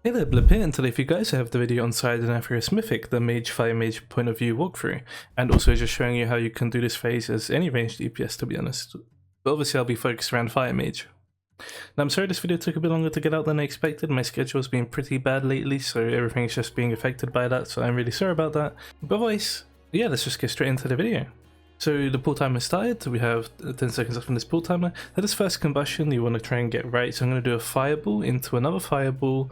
Hey there, Blip here, and today for you guys I have the video on Sire Denathrius Mythic, the Mage Fire Mage point of view walkthrough, and also just showing you how you can do this phase as any ranged DPS, to be honest. But obviously I'll be focused around Fire Mage. Now I'm sorry this video took a bit longer to get out than I expected. My schedule's been pretty bad lately, so everything's just being affected by that, so I'm really sorry about that. But otherwise, yeah, let's just get straight into the video. So the pull timer started, we have 10 seconds left on this pull timer. Now this first combustion you want to try and get right, so I'm going to do a fireball into another fireball,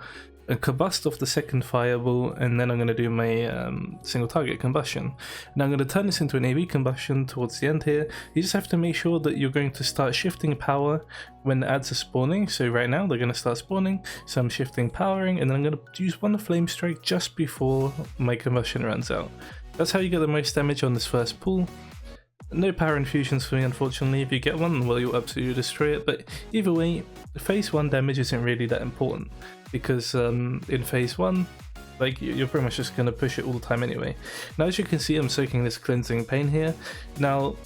a combust off the second fireball, and then I'm going to do my single target combustion. Now I'm going to turn this into an AoE combustion towards the end here. You just have to make sure that you're going to start shifting power when the adds are spawning. So right now they're going to start spawning, so I'm shifting powering, and then I'm going to use one flame strike just before my combustion runs out. That's how you get the most damage on this first pull. No power infusions for me, unfortunately. If you get one, well, you'll absolutely destroy it, but either way, phase 1 damage isn't really that important, because in phase 1, like, you're pretty much just going to push it all the time anyway. Now as you can see, I'm soaking this cleansing pain here. Now,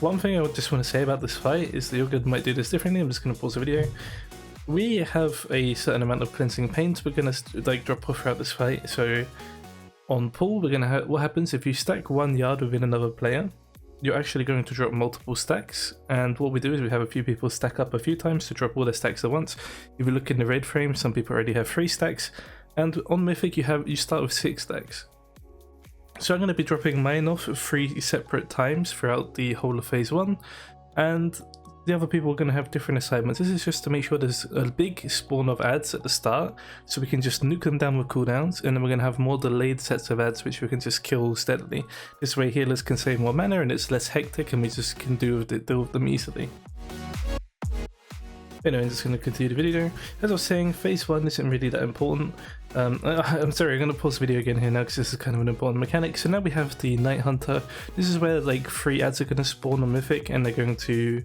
one thing I would just want to say about this fight is that your guild might do this differently. I'm just going to pause the video. We have a certain amount of cleansing pains we're going to like drop off throughout this fight, so on pull, we're going to have what happens if you stack 1 yard within another player. You're actually going to drop multiple stacks, and what we do is we have a few people stack up a few times to drop all their stacks at once. If you look in the raid frame, some people already have 3 stacks, and on Mythic you start with 6 stacks. So I'm going to be dropping mine off 3 separate times throughout the whole of phase 1, and the other people are going to have different assignments. This is just to make sure there's a big spawn of adds at the start, so we can just nuke them down with cooldowns, and then we're going to have more delayed sets of adds which we can just kill steadily. This way healers can save more mana and it's less hectic, and we just can deal with them easily. Anyway, I'm just going to continue the video. As I was saying, phase 1 isn't really that important. I'm sorry, I'm going to pause the video again here now because this is kind of an important mechanic. So now we have the Night Hunter. This is where like 3 adds are going to spawn on Mythic, and they're going to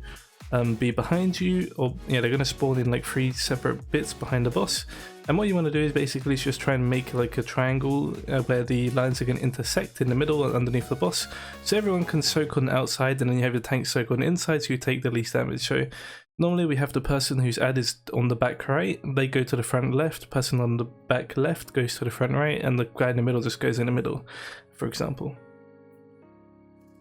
be behind you, or yeah, they're going to spawn in like 3 separate bits behind the boss. And what you want to do is basically just try and make like a triangle where the lines are going to intersect in the middle and underneath the boss, so everyone can soak on the outside, and then you have your tank soak on the inside, so you take the least damage. So normally we have the person whose ad is on the back right, they go to the front left, the person on the back left goes to the front right, and the guy in the middle just goes in the middle, for example.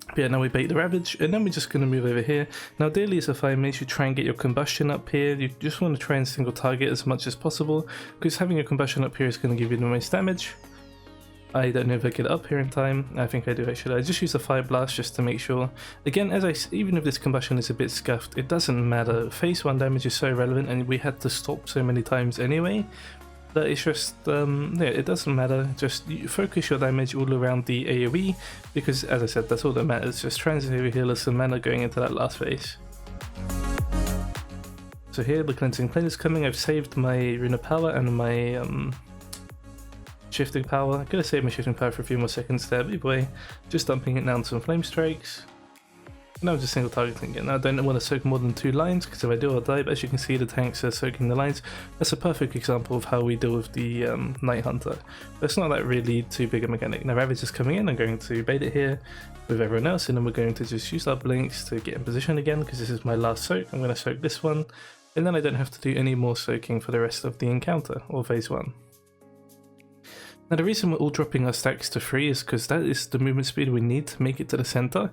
But yeah, now we bait the Ravage, and then we're just going to move over here. Now daily as a fire mage, you try and get your combustion up here. You just want to try and single target as much as possible, because having a combustion up here is going to give you the most damage. I don't know if I get up here in time. I think I do actually. I just use a fire blast just to make sure. Again, even if this combustion is a bit scuffed, it doesn't matter. Phase 1 damage is so relevant, and we had to stop so many times anyway, that it's just, yeah, it doesn't matter. Just focus your damage all around the AoE, because as I said, that's all that matters. Just try and save healers some mana going into that last phase. So here the cleansing plane is coming. I've saved my rune of power and my shifting power. I'm gonna save my shifting power for a few more seconds there, but anyway, just dumping it down some flame strikes. Now I'm just single targeting it. Now I don't want to soak more than 2 lines, because if I do I'll die, but as you can see the tanks are soaking the lines. That's a perfect example of how we deal with the Night Hunter. But it's not that really too big a mechanic. Now Ravage is coming in, I'm going to bait it here with everyone else, and then we're going to just use our blinks to get in position again, because this is my last soak. I'm going to soak this one, and then I don't have to do any more soaking for the rest of the encounter, or phase 1. Now the reason we're all dropping our stacks to 3 is because that is the movement speed we need to make it to the center.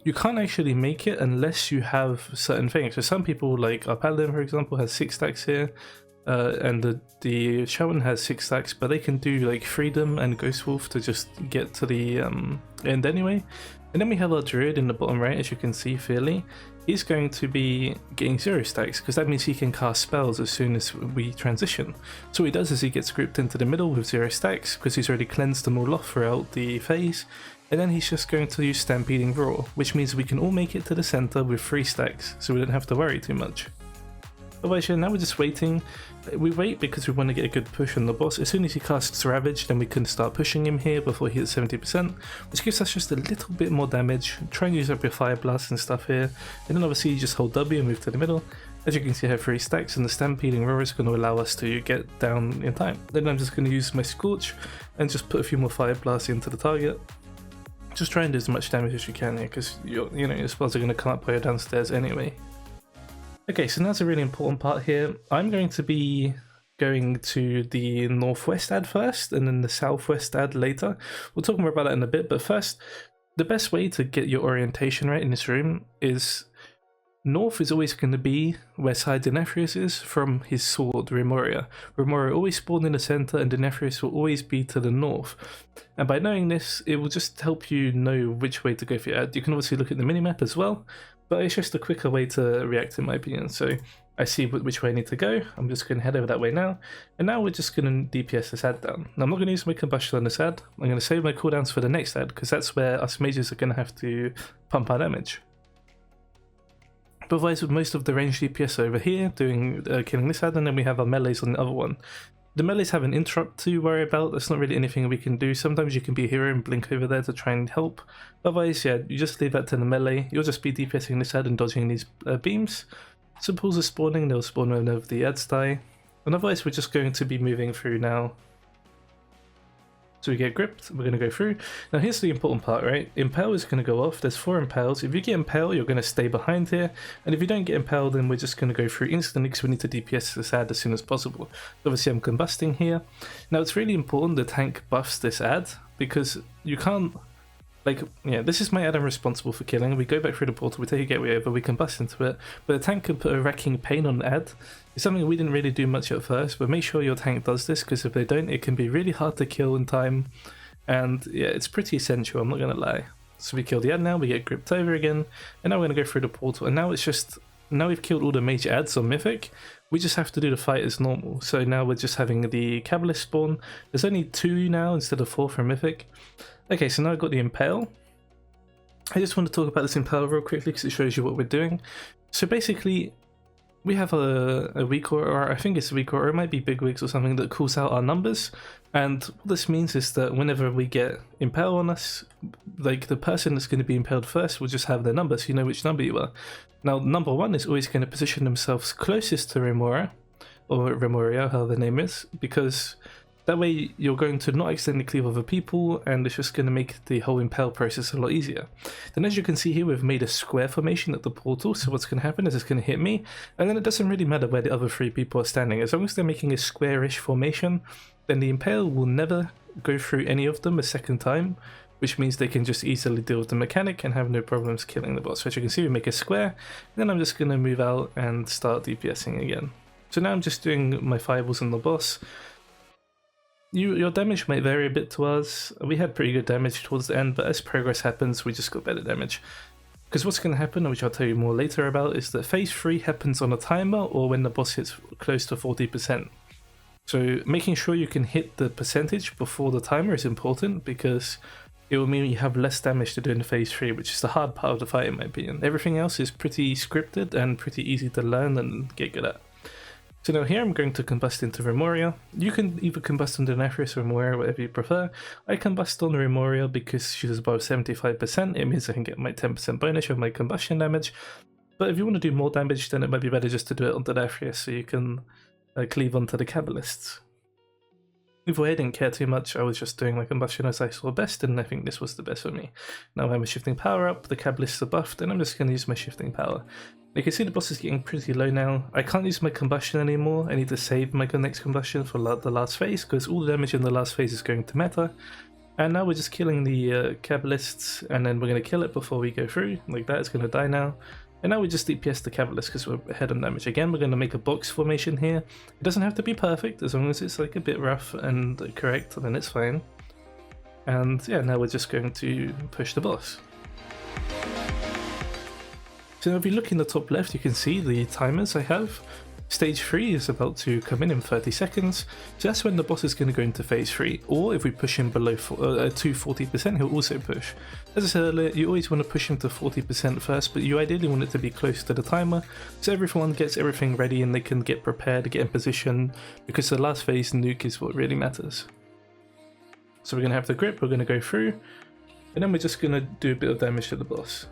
You can't actually make it unless you have certain things. So some people, like our Paladin for example, has 6 stacks here, and the Shaman has 6 stacks, but they can do like Freedom and Ghost Wolf to just get to the end anyway. And then we have our Druid in the bottom right, as you can see fairly. He's going to be getting 0 stacks, because that means he can cast spells as soon as we transition. So what he does is he gets grouped into the middle with 0 stacks, because he's already cleansed them all off throughout the phase, and then he's just going to use Stampeding Roar, which means we can all make it to the center with 3 stacks, so we don't have to worry too much. Otherwise, yeah, now we're just waiting. We wait because we want to get a good push on the boss. As soon as he casts Ravage, then we can start pushing him here before he hits 70%, which gives us just a little bit more damage. Try and use up your Fire Blast and stuff here, and then obviously you just hold W and move to the middle. As you can see I have 3 stacks, and the Stampeding Roar is going to allow us to get down in time. Then I'm just going to use my Scorch and just put a few more Fire Blasts into the target. Just try and do as much damage as you can here, because your spells are going to come up while you're downstairs anyway. Okay, so now's a really important part here. I'm going to be going to the northwest ad first and then the southwest ad later. We'll talk more about that in a bit, but first, the best way to get your orientation right in this room is north is always going to be where Sire Denathrius is from his sword, Remoria. Remoria always spawned in the center and Denathrius will always be to the north. And by knowing this, it will just help you know which way to go for your ad. You can obviously look at the minimap as well, but it's just a quicker way to react in my opinion. So I see which way I need to go. I'm just going to head over that way now. And now we're just going to DPS this ad down. Now I'm not going to use my Combustion on this ad. I'm going to save my cooldowns for the next ad because that's where us mages are going to have to pump our damage. But otherwise, with most of the ranged DPS over here, doing killing this ad, and then we have our melees on the other one. The melees have an interrupt to worry about. There's not really anything we can do. Sometimes you can be a hero and blink over there to try and help. Otherwise, yeah, you just leave that to the melee. You'll just be DPSing this ad and dodging these beams. Simples are spawning, they'll spawn whenever the ads die. And otherwise, we're just going to be moving through now. So we get gripped, we're going to go through. Now here's the important part, right? Impale is going to go off, there's 4 impales. If you get impale, you're going to stay behind here. And if you don't get impaled, then we're just going to go through instantly because we need to DPS this ad as soon as possible. Obviously I'm combusting here. Now it's really important the tank buffs this ad because you can't, like, yeah, this is my ad I'm responsible for killing. We go back through the portal, we take a gateway over, we combust into it. But the tank can put a wrecking pain on the ad. It's something we didn't really do much at first, but make sure your tank does this because if they don't, it can be really hard to kill in time. And yeah, it's pretty essential, I'm not going to lie. So we kill the ad now, we get gripped over again, and now we're going to go through the portal. And now it's just, now we've killed all the mage ads on Mythic, we just have to do the fight as normal. So now we're just having the Cabalist spawn. There's only 2 now instead of 4 from Mythic. Okay, so now I've got the Impale. I just want to talk about this Impale real quickly because it shows you what we're doing. So basically, we have a weak aura, or I think it's a weak aura, or it might be big wigs or something that calls out our numbers. And what this means is that whenever we get Impale on us, like the person that's going to be impaled first will just have their number, so you know which number you are. Now, number 1 is always going to position themselves closest to Remora, or Remoria, how the name is, because that way you're going to not accidentally cleave other people and it's just going to make the whole impale process a lot easier. Then as you can see here, we've made a square formation at the portal, so what's going to happen is it's going to hit me, and then it doesn't really matter where the other 3 people are standing. As long as they're making a squarish formation, then the impale will never go through any of them a second time, which means they can just easily deal with the mechanic and have no problems killing the boss. So as you can see, we make a square, and then I'm just going to move out and start DPSing again. So now I'm just doing my fireballs on the boss. Your damage might vary a bit to us. We had pretty good damage towards the end, but as progress happens, we just got better damage. Because what's going to happen, which I'll tell you more later about, is that phase 3 happens on a timer or when the boss hits close to 40%. So making sure you can hit the percentage before the timer is important because it will mean you have less damage to do in phase 3, which is the hard part of the fight in my opinion. Everything else is pretty scripted and pretty easy to learn and get good at. So now here I'm going to combust into Remoria. You can either combust on Denathrius or Remoria, whatever you prefer. I combust on Remoria because she's above 75%. It means I can get my 10% bonus of my combustion damage. But if you want to do more damage, then it might be better just to do it on Denathrius so you can cleave onto the Cabalists. Either way, I didn't care too much. I was just doing my combustion as I saw best, and I think this was the best for me. Now I have my shifting power up, the Cabalists are buffed, and I'm just going to use my shifting power. You can see the boss is getting pretty low now. I can't use my combustion anymore. I need to save my next combustion for the last phase because all the damage in the last phase is going to matter. And now we're just killing the Cabalists, and then we're going to kill it before we go through. Like that, it's going to die now. And now we just DPS the Cabalists because we're ahead on damage. Again, we're going to make a box formation here. It doesn't have to be perfect, as long as it's like a bit rough and correct, then it's fine. And yeah, now we're just going to push the boss. So now if you look in the top left, you can see the timers I have. Stage 3 is about to come in 30 seconds, so that's when the boss is going to go into phase 3, or if we push him below to 40%, he'll also push. As I said earlier, you always want to push him to 40% first, but you ideally want it to be close to the timer, so everyone gets everything ready and they can get prepared, get in position, because the last phase nuke is what really matters. So we're going to have the grip, we're going to go through, and then we're just going to do a bit of damage to the boss.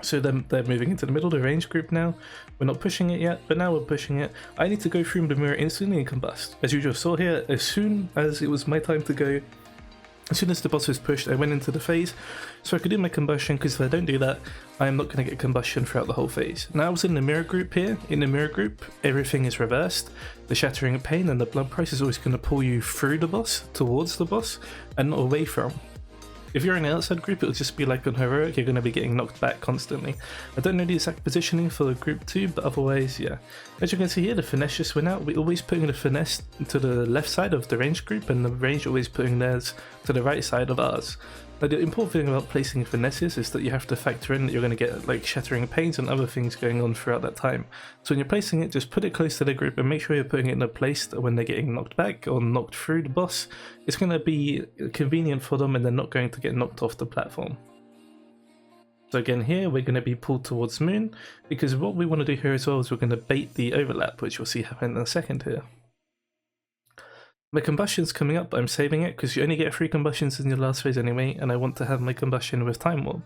So then they're moving into the middle, the range group now. We're not pushing it yet, but now we're pushing it. I need to go through the mirror instantly and combust. As you just saw here, as soon as it was my time to go, As soon as the boss was pushed, I went into the phase, so I could do my combustion, because if I don't do that, I'm not going to get combustion throughout the whole phase. Now I was in the mirror group here. In the mirror group, everything is reversed. The Shattering Pain and the Blood Price is always going to pull you through the boss, towards the boss, and not away from. If you're in the outside group, it'll just be like on heroic, you're going to be getting knocked back constantly. I don't know the exact positioning for the group 2, but otherwise, yeah. As you can see here, the finesse just went out. We're always putting the finesse to the left side of the range group, and the range always putting theirs to the right side of ours. But the important thing about placing finesses is that you have to factor in that you're going to get like Shattering Pains and other things going on throughout that time. So when you're placing it, just put it close to the group and make sure you're putting it in a place that when they're getting knocked back or knocked through the boss, it's going to be convenient for them and they're not going to get knocked off the platform. So again here, we're going to be pulled towards Moon, because what we want to do here as well is we're going to bait the overlap, which we'll see happen in a second here. My combustion's coming up, but I'm saving it because you only get 3 combustions in your last phase anyway, and I want to have my combustion with Time Warp.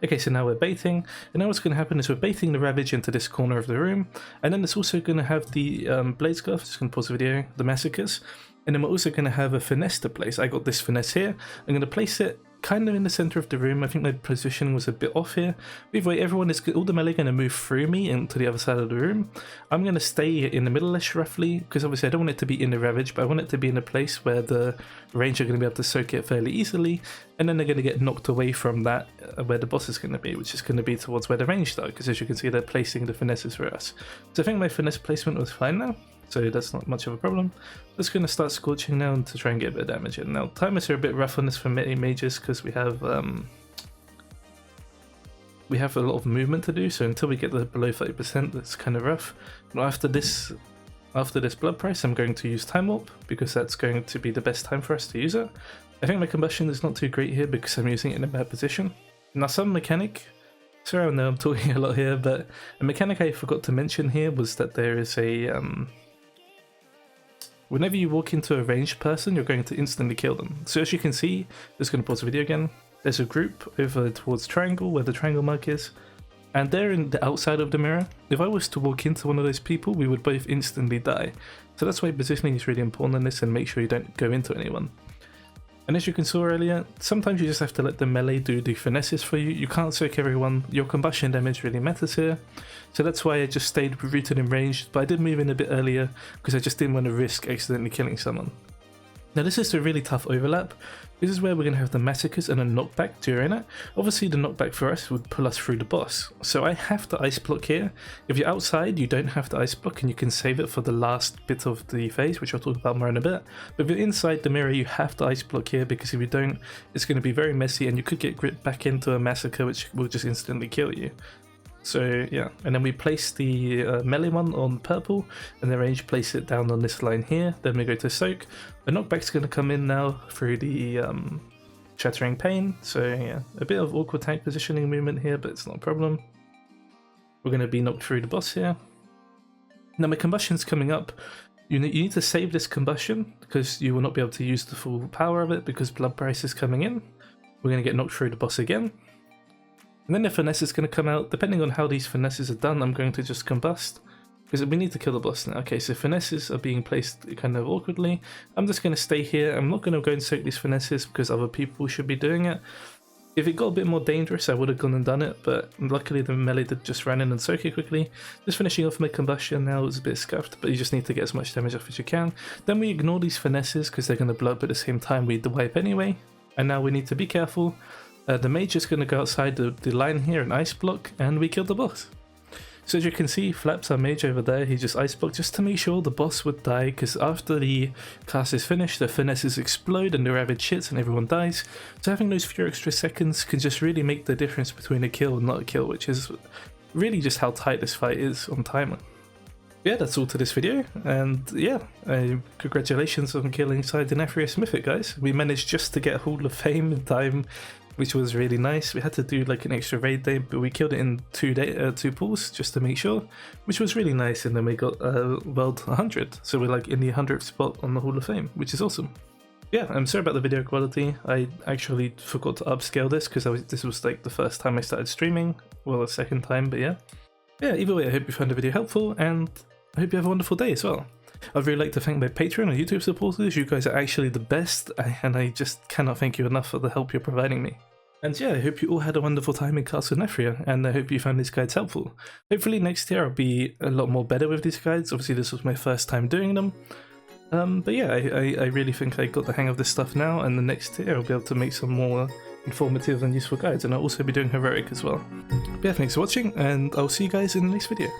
Okay, so now we're baiting, and now what's going to happen is we're baiting the Ravage into this corner of the room, and then it's also going to have the Blade Scarf, just going to pause the video, the Massacres, and then we're also going to have a Finesse to place. I got this Finesse here, I'm going to place it kind of in the center of the room. I think my positioning was a bit off here. Either way, all the melee going to move through me into the other side of the room. I'm going to stay in the middle-ish roughly, because obviously I don't want it to be in the Ravage, but I want it to be in a place where the range are going to be able to soak it fairly easily, and then they're going to get knocked away from that where the boss is going to be, which is going to be towards where the range are, because as you can see they're placing the finesses for us. So I think my finesse placement was fine now, so that's not much of a problem. Just going to start scorching now to try and get a bit of damage in. Now timers are a bit rough on this for mages because we have a lot of movement to do, so until we get below 30% that's kind of rough. Now after this Blood Price I'm going to use Time Warp, because that's going to be the best time for us to use it. I think my combustion is not too great here because I'm using it in a bad position. Now some mechanic, sorry I know I'm talking a lot here, but a mechanic I forgot to mention here was that there is a whenever you walk into a ranged person, you're going to instantly kill them. So as you can see, just going to pause the video again, there's a group over towards triangle, where the triangle mark is, and they're in the outside of the mirror. If I was to walk into one of those people, we would both instantly die. So that's why positioning is really important in this, and make sure you don't go into anyone. And as you can saw earlier, sometimes you just have to let the melee do the finesses for you. You can't soak everyone. Your combustion damage really matters here. So that's why I just stayed rooted in range, but I did move in a bit earlier because I just didn't want to risk accidentally killing someone. Now this is a really tough overlap. This is where we're going to have the Massacres and a knockback during it. Obviously the knockback for us would pull us through the boss. So I have to ice block here. If you're outside, you don't have to ice block and you can save it for the last bit of the phase, which I'll talk about more in a bit. But if you're inside the mirror, you have to ice block here, because if you don't, it's going to be very messy and you could get gripped back into a Massacre, which will just instantly kill you. So yeah, and then we place the melee one on purple, and the range place it down on this line here. Then we go to soak. The knockback's going to come in now through the Shattering Pain. So yeah, a bit of awkward tank positioning movement here, but it's not a problem. We're going to be knocked through the boss here. Now my combustion's coming up. You need to save this combustion, because you will not be able to use the full power of it, because Blood Price is coming in. We're going to get knocked through the boss again. And then the finesse is going to come out. Depending on how these finesses are done, I'm going to just combust, because we need to kill the boss now. Okay, so finesses are being placed kind of awkwardly. I'm just going to stay here. I'm not going to go and soak these finesses because other people should be doing it. If it got a bit more dangerous, I would have gone and done it, but luckily the melee did just run in and soak it quickly. Just finishing off my combustion now. It's a bit scuffed, but you just need to get as much damage off as you can. Then we ignore these finesses because they're going to blow up at the same time we wipe anyway. And now we need to be careful. The mage is going to go outside the line here and ice block, and we kill the boss. So as you can see, Flaps, our mage over there, he just ice blocked just to make sure the boss would die, because after the cast is finished, the finesses explode and the Ravage hits and everyone dies. So having those few extra seconds can just really make the difference between a kill and not a kill, which is really just how tight this fight is on timer. Yeah, that's all to this video, and yeah, congratulations on killing Sire Denathrius Mythic, guys. We managed just to get Hall of Fame in time, which was really nice. We had to do like an extra raid day, but we killed it in two pools just to make sure, which was really nice. And then we got World 100, so we're like in the 100th spot on the Hall of Fame, which is awesome. Yeah, I'm sorry about the video quality. I actually forgot to upscale this because this was like the first time I started streaming, well, the second time, but yeah. Yeah, either way, I hope you found the video helpful, and I hope you have a wonderful day as well. I'd really like to thank my Patreon and YouTube supporters. You guys are actually the best, and I just cannot thank you enough for the help you're providing me. And yeah, I hope you all had a wonderful time in Castle Denathrius, and I hope you found these guides helpful. Hopefully next year I'll be a lot more better with these guides. Obviously this was my first time doing them. But yeah, I really think I got the hang of this stuff now, and the next year I'll be able to make some more informative and useful guides, and I'll also be doing Heroic as well. But yeah, thanks for watching, and I'll see you guys in the next video.